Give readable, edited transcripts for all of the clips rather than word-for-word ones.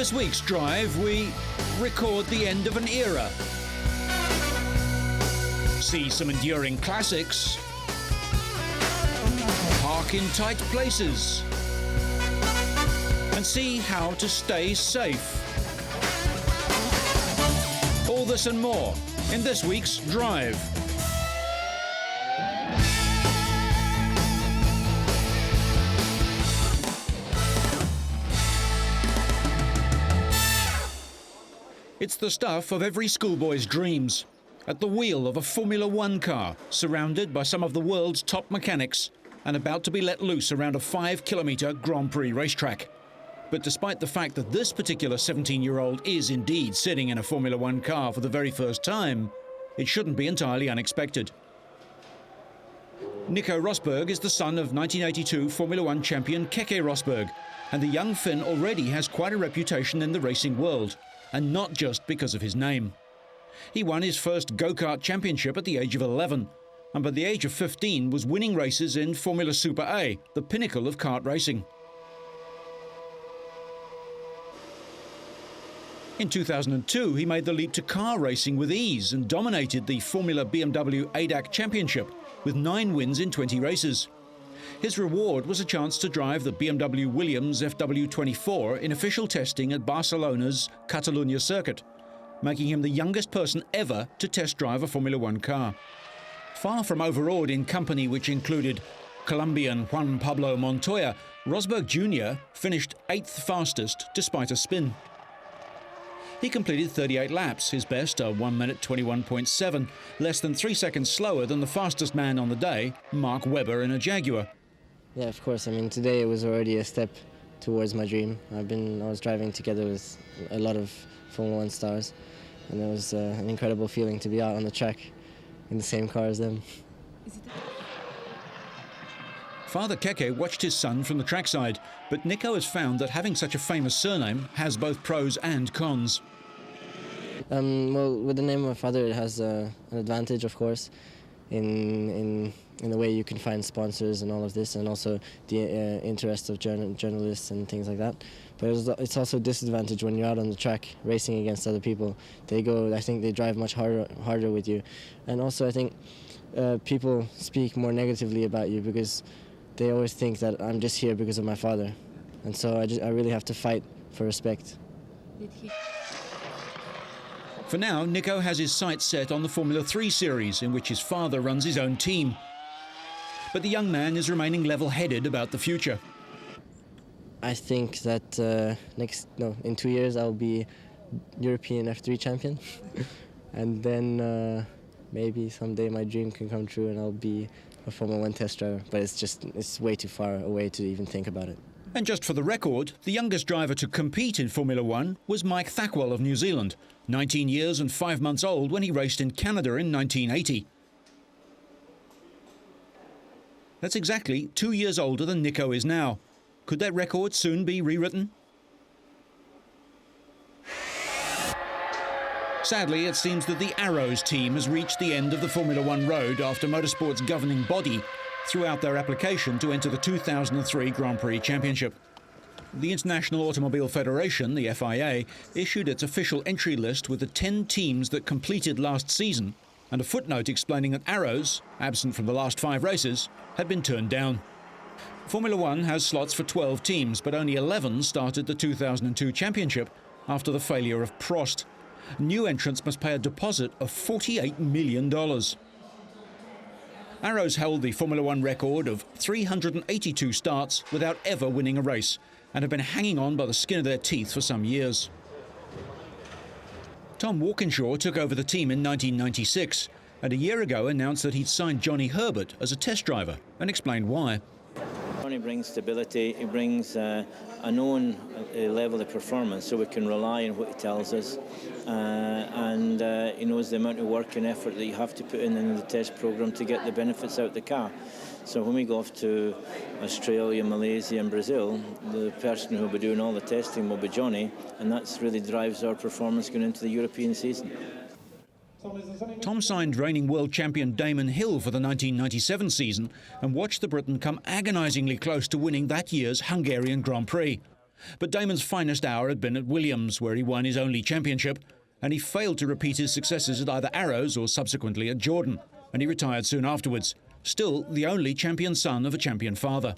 this week's drive, we record the end of an era. See some enduring classics. Park in tight places. And see how to stay safe. All this and more in this week's Drive. It's the stuff of every schoolboy's dreams. At the wheel of a Formula One car, surrounded by some of the world's top mechanics, and about to be let loose around a 5-kilometre Grand Prix racetrack. But despite the fact that this particular 17-year-old is indeed sitting in a Formula One car for the very first time, it shouldn't be entirely unexpected. Nico Rosberg is the son of 1982 Formula One champion Keke Rosberg, and the young Finn already has quite a reputation in the racing world, and not just because of his name. He won his first go-kart championship at the age of 11, and by the age of 15 was winning races in Formula Super A, the pinnacle of kart racing. In 2002, he made the leap to car racing with ease and dominated the Formula BMW ADAC Championship with 9 wins in 20 races. His reward was a chance to drive the BMW Williams FW24 in official testing at Barcelona's Catalunya circuit, making him the youngest person ever to test drive a Formula One car. Far from overawed in company which included Colombian Juan Pablo Montoya, Rosberg Jr. finished 8th fastest despite a spin. He completed 38 laps, his best a 1 minute 21.7, less than 3 seconds slower than the fastest man on the day, Mark Webber in a Jaguar. Yeah, of course. I mean, today it was already a step towards my dream. I was driving together with a lot of Formula One stars, and it was an incredible feeling to be out on the track in the same car as them. Father Keke watched his son from the trackside, but Nico has found that having such a famous surname has both pros and cons. Well, with the name of my father, it has an advantage, of course, in the way you can find sponsors and all of this, and also the interest of journalists and things like that. But it's also a disadvantage when you're out on the track racing against other people. I think they drive much harder with you. And also I think people speak more negatively about you because they always think that I'm just here because of my father. And so I really have to fight for respect. For now, Nico has his sights set on the Formula 3 series, in which his father runs his own team. But the young man is remaining level-headed about the future. I think that in 2 years I'll be European F3 champion. And then maybe someday my dream can come true and I'll be a Formula 1 test driver. But it's way too far away to even think about it. And just for the record, the youngest driver to compete in Formula 1 was Mike Thackwell of New Zealand, 19 years and 5 months old when he raced in Canada in 1980. That's exactly 2 years older than Nico is now. Could that record soon be rewritten? Sadly, it seems that the Arrows team has reached the end of the Formula 1 road after motorsport's governing body threw out their application to enter the 2003 Grand Prix Championship. The International Automobile Federation, the FIA, issued its official entry list with the 10 teams that completed last season, and a footnote explaining that Arrows, absent from the last 5 races, had been turned down. Formula 1 has slots for 12 teams, but only 11 started the 2002 championship after the failure of Prost. New entrants must pay a deposit of $48 million. Arrows held the Formula 1 record of 382 starts without ever winning a race, and have been hanging on by the skin of their teeth for some years. Tom Walkinshaw took over the team in 1996, and a year ago announced that he'd signed Johnny Herbert as a test driver, and explained why. Johnny brings stability, he brings a known level of performance, so we can rely on what he tells us, and he knows the amount of work and effort that you have to put in the test program to get the benefits out of the car. So when we go off to Australia, Malaysia and Brazil, the person who will be doing all the testing will be Johnny, and that really drives our performance going into the European season. Tom signed reigning world champion Damon Hill for the 1997 season and watched the Briton come agonisingly close to winning that year's Hungarian Grand Prix. But Damon's finest hour had been at Williams, where he won his only championship, and he failed to repeat his successes at either Arrows or subsequently at Jordan, and he retired soon afterwards, still the only champion son of a champion father.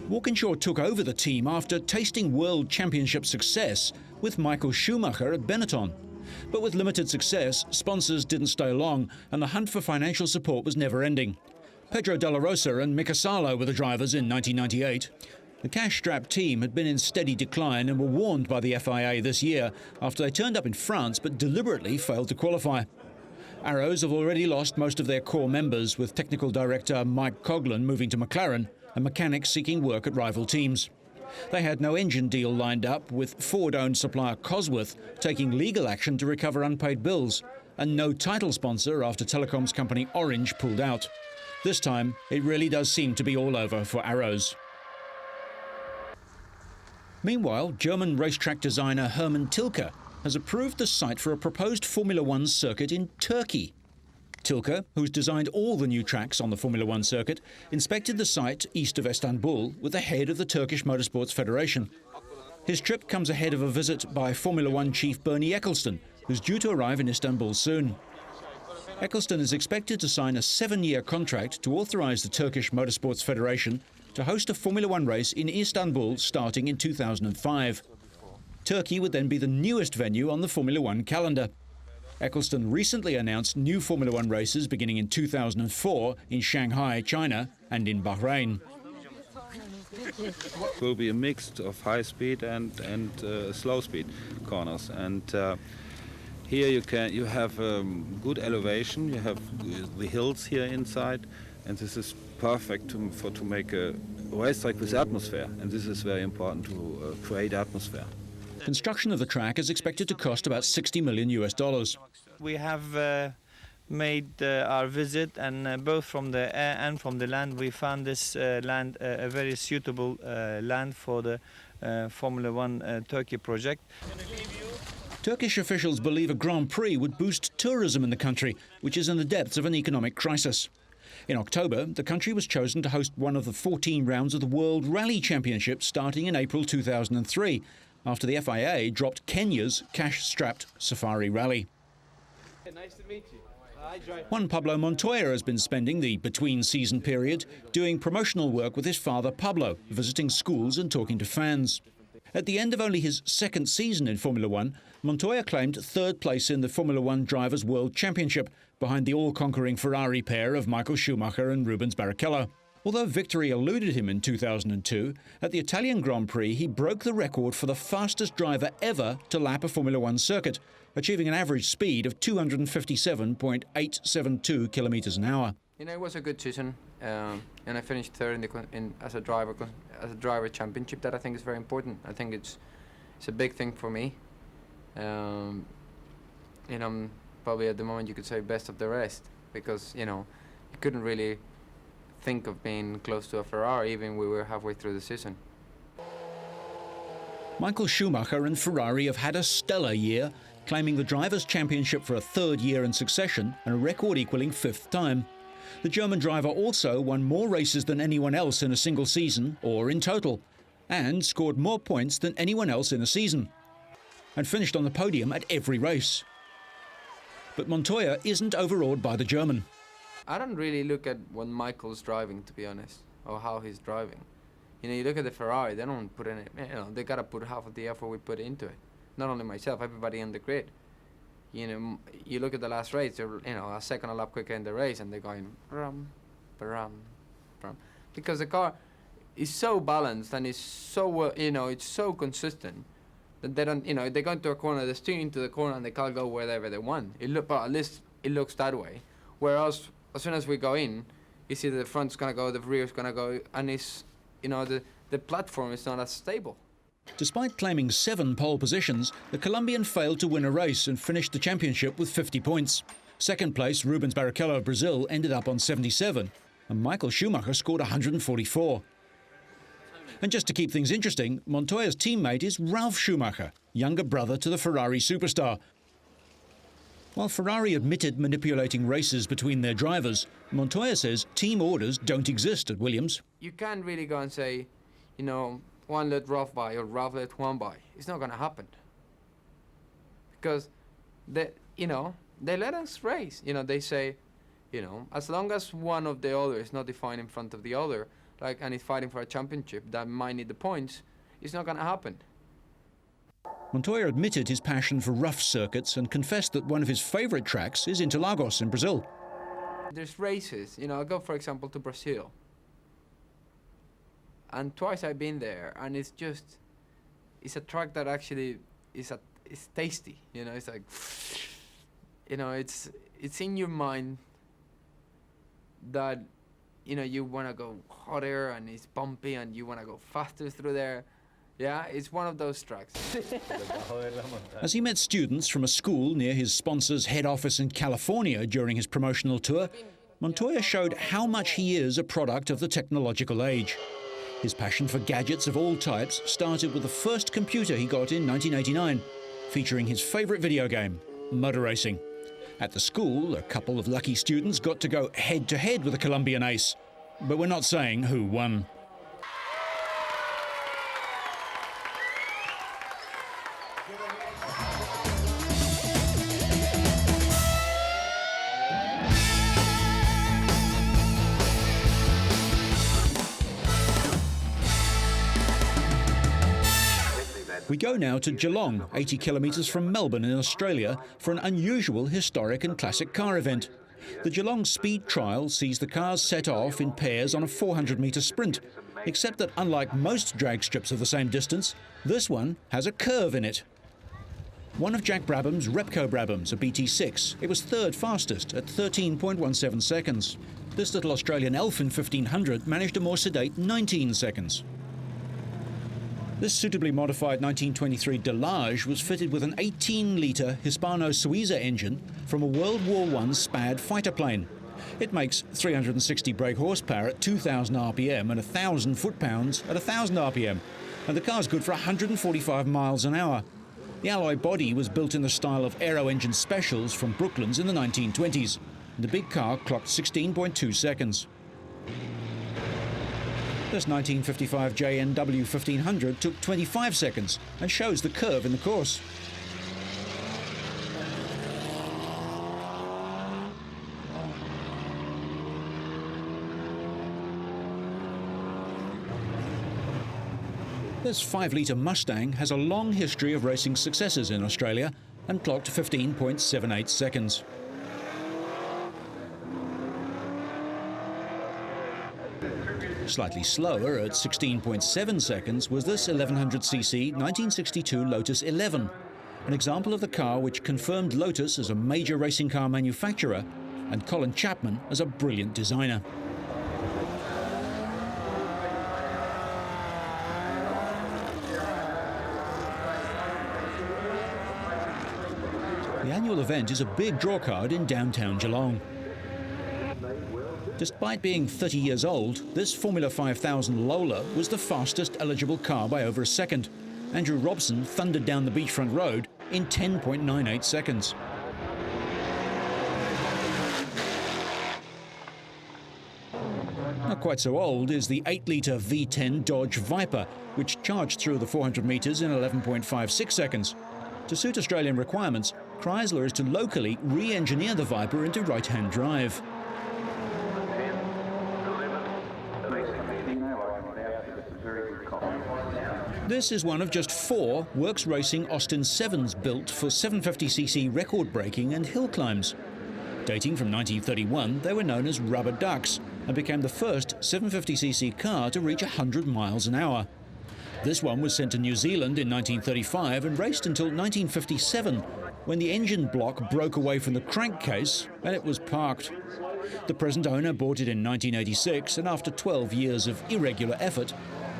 Walkinshaw took over the team after tasting World Championship success with Michael Schumacher at Benetton. But with limited success, sponsors didn't stay long, and the hunt for financial support was never-ending. Pedro Della Rosa and Mika Salo were the drivers in 1998. The cash-strapped team had been in steady decline and were warned by the FIA this year after they turned up in France but deliberately failed to qualify. Arrows have already lost most of their core members, with technical director Mike Coughlin moving to McLaren and mechanics seeking work at rival teams. They had no engine deal lined up, with Ford-owned supplier Cosworth taking legal action to recover unpaid bills, and no title sponsor after telecoms company Orange pulled out. This time, it really does seem to be all over for Arrows. Meanwhile, German racetrack designer Hermann Tilke has approved the site for a proposed Formula One circuit in Turkey. Tilke, who's designed all the new tracks on the Formula One circuit, inspected the site east of Istanbul with the head of the Turkish Motorsports Federation. His trip comes ahead of a visit by Formula One chief Bernie Ecclestone, who's due to arrive in Istanbul soon. Ecclestone is expected to sign a 7-year contract to authorise the Turkish Motorsports Federation to host a Formula One race in Istanbul starting in 2005. Turkey would then be the newest venue on the Formula One calendar. Ecclestone recently announced new Formula One races beginning in 2004 in Shanghai, China, and in Bahrain. It will be a mix of high speed and slow speed corners, and here you have good elevation. You have the hills here inside, and this is perfect to make a racetrack with atmosphere, and this is very important to create atmosphere. Construction of the track is expected to cost about $60 million. We have made our visit, and both from the air and from the land, we found this land a very suitable land for the Formula One Turkey project. Turkish officials believe a Grand Prix would boost tourism in the country, which is in the depths of an economic crisis. In October, the country was chosen to host one of the 14 rounds of the World Rally Championship starting in April 2003, after the FIA dropped Kenya's cash-strapped Safari Rally. Nice to meet you. Juan Pablo Montoya has been spending the between-season period doing promotional work with his father Pablo, visiting schools and talking to fans. At the end of only his second season in Formula One, Montoya claimed third place in the Formula One Drivers' World Championship, behind the all-conquering Ferrari pair of Michael Schumacher and Rubens Barrichello. Although victory eluded him in 2002, at the Italian Grand Prix he broke the record for the fastest driver ever to lap a Formula One circuit, achieving an average speed of 257.872 kilometers an hour. You know, it was a good season, and I finished third as a driver championship. That I think is very important. I think it's a big thing for me. You know, probably at the moment you could say best of the rest, because you couldn't really think of being close to a Ferrari even we were halfway through the season. Michael Schumacher and Ferrari have had a stellar year, claiming the Drivers' Championship for a third year in succession and a record-equalling fifth time. The German driver also won more races than anyone else in a single season or in total, and scored more points than anyone else in a season, and finished on the podium at every race. But Montoya isn't overawed by the German. I don't really look at what Michael's driving, to be honest, or how he's driving. You know, you look at the Ferrari, they don't put in it, they gotta put half of the effort we put into it. Not only myself, everybody on the grid. You know, you look at the last race, they're, a second a lap quicker in the race, and they're going, brum, brum, brum. Because the car is so balanced and it's so, it's so consistent that they don't, they go into a corner, they steer into the corner and they can't go wherever they want. At least it looks that way. Whereas, as soon as we go in, you see that the front's gonna go, the rear's gonna go, and it's, the platform is not as stable. Despite claiming 7 pole positions, the Colombian failed to win a race and finished the championship with 50 points. Second place, Rubens Barrichello of Brazil, ended up on 77, and Michael Schumacher scored 144. And just to keep things interesting, Montoya's teammate is Ralf Schumacher, younger brother to the Ferrari superstar. While Ferrari admitted manipulating races between their drivers, Montoya says team orders don't exist at Williams. You can't really go and say, you know, one let Ralph by or Ralph let Juan by. It's not going to happen. Because, they let us race. You know, they say, you know, as long as one of the other is not defined in front of the other, like, and is fighting for a championship that might need the points, it's not going to happen. Montoya admitted his passion for rough circuits and confessed that one of his favourite tracks is Interlagos in Brazil. There's races, you know, I go, for example, to Brazil. And twice I've been there, and it's a track that actually is tasty, you know, it's like, you know, it's in your mind that, you know, you want to go hotter and it's bumpy and you want to go faster through there. Yeah, it's one of those tracks. As he met students from a school near his sponsor's head office in California during his promotional tour, Montoya showed how much he is a product of the technological age. His passion for gadgets of all types started with the first computer he got in 1989, featuring his favourite video game, motor racing. At the school, a couple of lucky students got to go head-to-head with a Colombian ace, but we're not saying who won. We go now to Geelong, 80 kilometres from Melbourne in Australia, for an unusual historic and classic car event. The Geelong Speed Trial sees the cars set off in pairs on a 400-metre sprint, except that unlike most drag strips of the same distance, this one has a curve in it. One of Jack Brabham's Repco Brabhams, a BT6, it was third fastest at 13.17 seconds. This little Australian elf in 1500 managed a more sedate 19 seconds. This suitably modified 1923 Delage was fitted with an 18-litre Hispano-Suiza engine from a World War I Spad fighter plane. It makes 360 brake horsepower at 2,000 RPM and 1,000 foot-pounds at 1,000 RPM, and the car's good for 145 miles an hour. The alloy body was built in the style of Aero Engine Specials from Brooklands in the 1920s. The big car clocked 16.2 seconds. This 1955 JNW 1500 took 25 seconds and shows the curve in the course. This 5-litre Mustang has a long history of racing successes in Australia and clocked 15.78 seconds. Slightly slower at 16.7 seconds was this 1100cc 1962 Lotus 11, an example of the car which confirmed Lotus as a major racing car manufacturer and Colin Chapman as a brilliant designer. The annual event is a big drawcard in downtown Geelong. Despite being 30 years old, this Formula 5000 Lola was the fastest eligible car by over a second. Andrew Robson thundered down the beachfront road in 10.98 seconds. Not quite so old is the 8-litre V10 Dodge Viper, which charged through the 400 metres in 11.56 seconds. To suit Australian requirements, Chrysler is to locally re-engineer the Viper into right-hand drive. This is one of just 4 Works Racing Austin 7s built for 750cc record braking and hill climbs. Dating from 1931, they were known as rubber ducks and became the first 750cc car to reach 100 miles an hour. This one was sent to New Zealand in 1935 and raced until 1957, when the engine block broke away from the crankcase and it was parked. The present owner bought it in 1986, and after 12 years of irregular effort,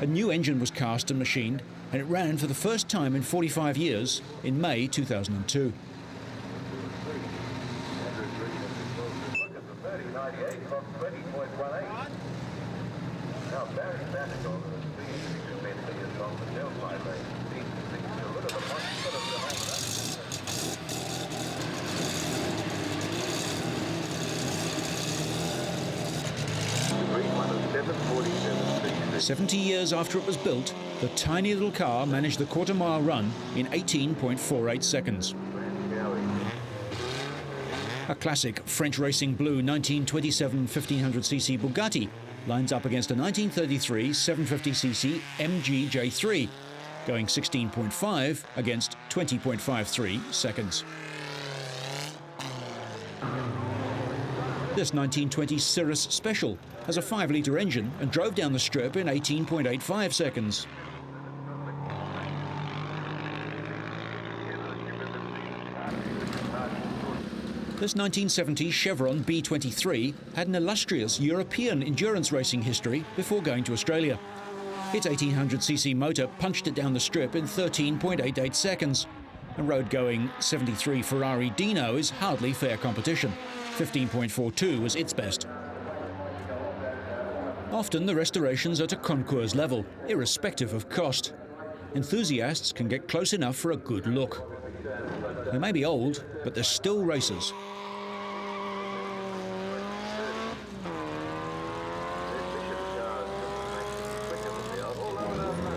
a new engine was cast and machined, and it ran for the first time in 45 years in May 2002. 70 years after it was built, the tiny little car managed the quarter-mile run in 18.48 seconds. A classic French racing blue 1927 1500cc Bugatti lines up against a 1933 750cc MG J3, going 16.5 against 20.53 seconds. This 1920 Cirrus Special has a 5-litre engine and drove down the strip in 18.85 seconds. This 1970 Chevron B23 had an illustrious European endurance racing history before going to Australia. Its 1800cc motor punched it down the strip in 13.88 seconds. A road-going 73 Ferrari Dino is hardly fair competition. 15.42 was its best. Often the restorations are to concours level, irrespective of cost. Enthusiasts can get close enough for a good look. They may be old, but they're still racers.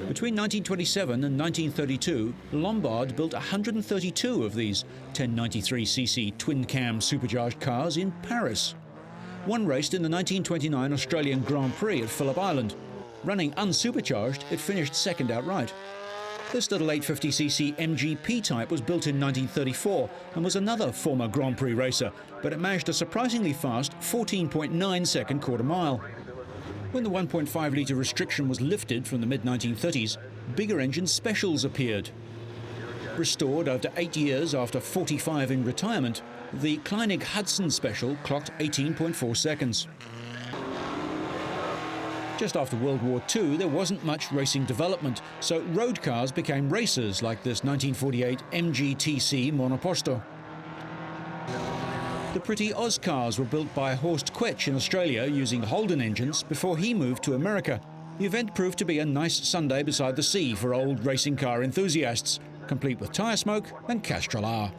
Between 1927 and 1932, Lombard built 132 of these 1093cc twin-cam supercharged cars in Paris. One raced in the 1929 Australian Grand Prix at Phillip Island. Running unsupercharged, it finished second outright. This little 850cc MGP type was built in 1934 and was another former Grand Prix racer, but it managed a surprisingly fast 14.9-second quarter mile. When the 1.5-litre restriction was lifted from the mid-1930s, bigger engine specials appeared. Restored after 8 years after 45 in retirement, the Kleinig Hudson Special clocked 18.4 seconds. Just after World War II, there wasn't much racing development, so road cars became racers like this 1948 MGTC Monoposto. The pretty Oz cars were built by Horst Quetsch in Australia using Holden engines before he moved to America. The event proved to be a nice Sunday beside the sea for old racing car enthusiasts, complete with tyre smoke and Castrol-R.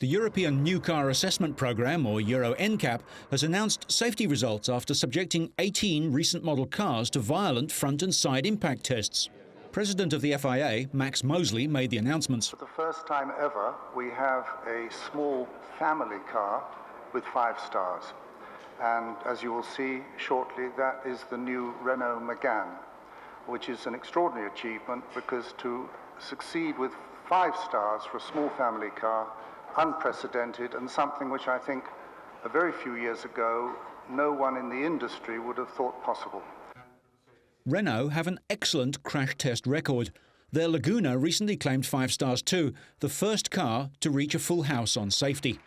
The European New Car Assessment Programme, or Euro NCAP, has announced safety results after subjecting 18 recent model cars to violent front and side impact tests. President of the FIA, Max Mosley, made the announcements. For the first time ever, we have a small family car with 5 stars. And as you will see shortly, that is the new Renault Megane, which is an extraordinary achievement because to succeed with 5 stars for a small family car, unprecedented, and something which I think a very few years ago no one in the industry would have thought possible. Renault have an excellent crash test record. Their Laguna recently claimed 5 stars too, the first car to reach a full house on safety.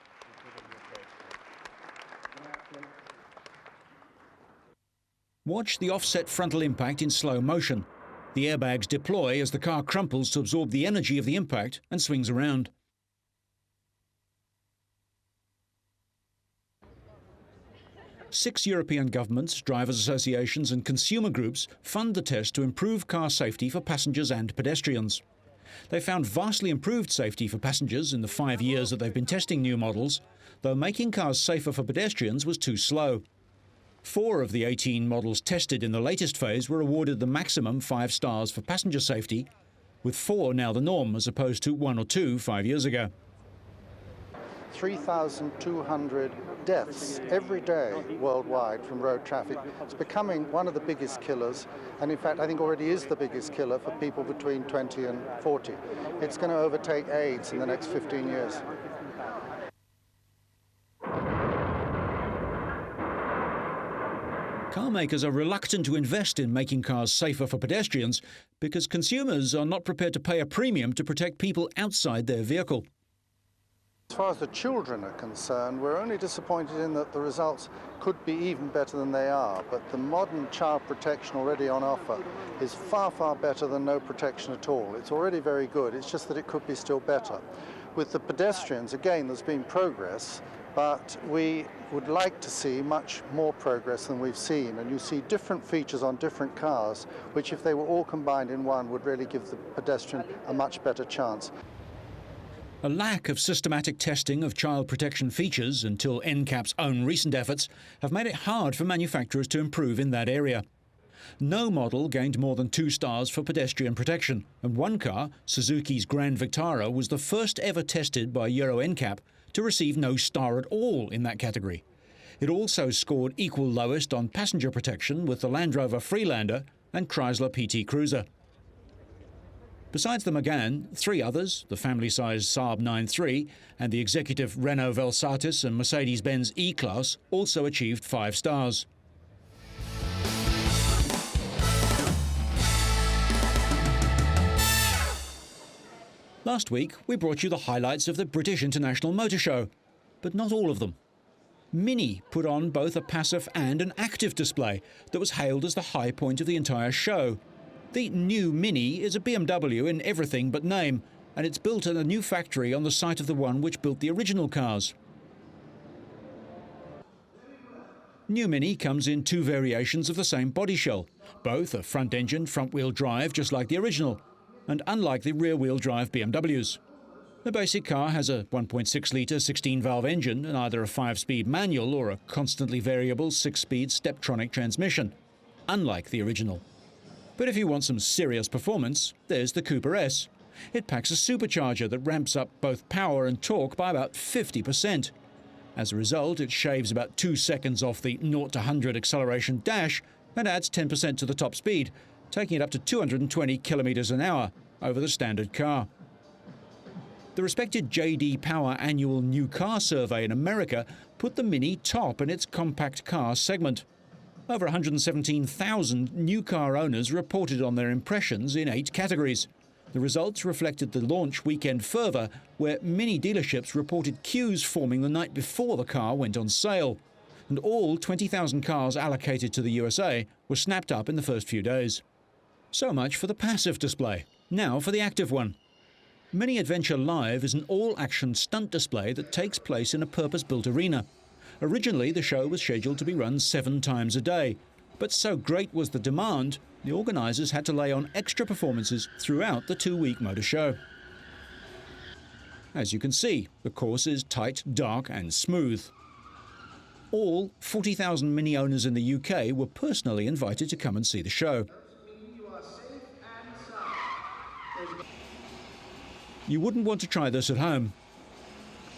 Watch the offset frontal impact in slow motion. The airbags deploy as the car crumples to absorb the energy of the impact and swings around. Six European governments, drivers' associations and consumer groups fund the test to improve car safety for passengers and pedestrians. They found vastly improved safety for passengers in the 5 years that they've been testing new models, though making cars safer for pedestrians was too slow. 4 of the 18 models tested in the latest phase were awarded the maximum 5 stars for passenger safety, with 4 now the norm as opposed to 1 or 2 5 years ago. 3,200 deaths every day worldwide from road traffic. It's becoming one of the biggest killers, and in fact I think already is the biggest killer for people between 20 and 40. It's going to overtake AIDS in the next 15 years. Car makers are reluctant to invest in making cars safer for pedestrians because consumers are not prepared to pay a premium to protect people outside their vehicle. As far as the children are concerned, we're only disappointed in that the results could be even better than they are, but the modern child protection already on offer is far, far better than no protection at all. It's already very good, it's just that it could be still better. With the pedestrians, again, there's been progress, but we would like to see much more progress than we've seen. And you see different features on different cars, which if they were all combined in one would really give the pedestrian a much better chance. A lack of systematic testing of child protection features until NCAP's own recent efforts have made it hard for manufacturers to improve in that area. No model gained more than 2 stars for pedestrian protection, and one car, Suzuki's Grand Vitara, was the first ever tested by Euro NCAP to receive no star at all in that category. It also scored equal lowest on passenger protection with the Land Rover Freelander and Chrysler PT Cruiser. Besides the Megane, 3 others, the family-sized Saab 9-3 and the executive Renault Velsatis and Mercedes-Benz E-Class, also achieved 5 stars. Last week, we brought you the highlights of the British International Motor Show, but not all of them. Mini put on both a passive and an active display that was hailed as the high point of the entire show. The new Mini is a BMW in everything but name, and it's built at a new factory on the site of the one which built the original cars. New Mini comes in 2 variations of the same body shell. Both are front-engine, front-wheel drive, just like the original, and unlike the rear-wheel drive BMWs. The basic car has a 1.6-litre 16-valve engine and either a 5-speed manual or a constantly variable 6-speed Steptronic transmission, unlike the original. But if you want some serious performance, there's the Cooper S. It packs a supercharger that ramps up both power and torque by about 50%. As a result, it shaves about 2 seconds off the 0 to 100 acceleration dash and adds 10% to the top speed, taking it up to 220 kilometers an hour over the standard car. The respected J.D. Power annual new car survey in America put the Mini top in its compact car segment. Over 117,000 new car owners reported on their impressions in 8 categories. The results reflected the launch weekend fervour, where Mini dealerships reported queues forming the night before the car went on sale. And all 20,000 cars allocated to the USA were snapped up in the first few days. So much for the passive display. Now for the active one. Mini Adventure Live is an all-action stunt display that takes place in a purpose-built arena. Originally, the show was scheduled to be run 7 times a day, but so great was the demand, the organisers had to lay on extra performances throughout the 2-week motor show. As you can see, the course is tight, dark and smooth. All 40,000 Mini owners in the UK were personally invited to come and see the show. You wouldn't want to try this at home.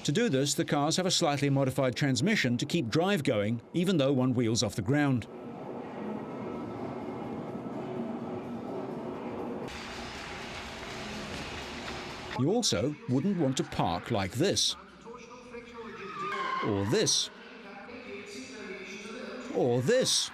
To do this, the cars have a slightly modified transmission to keep drive going, even though one wheel's off the ground. You also wouldn't want to park like this, or this, or this.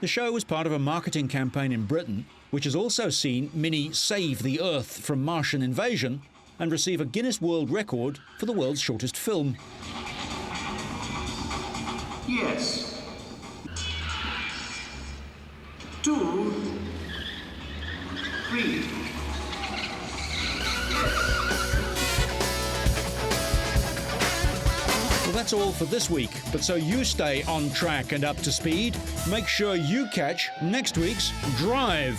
The show was part of a marketing campaign in Britain, which has also seen Mini save the Earth from Martian invasion and receive a Guinness World Record for the world's shortest film. Yes. 2, 3. Well, that's all for this week, but so you stay on track and up to speed, make sure you catch next week's Drive.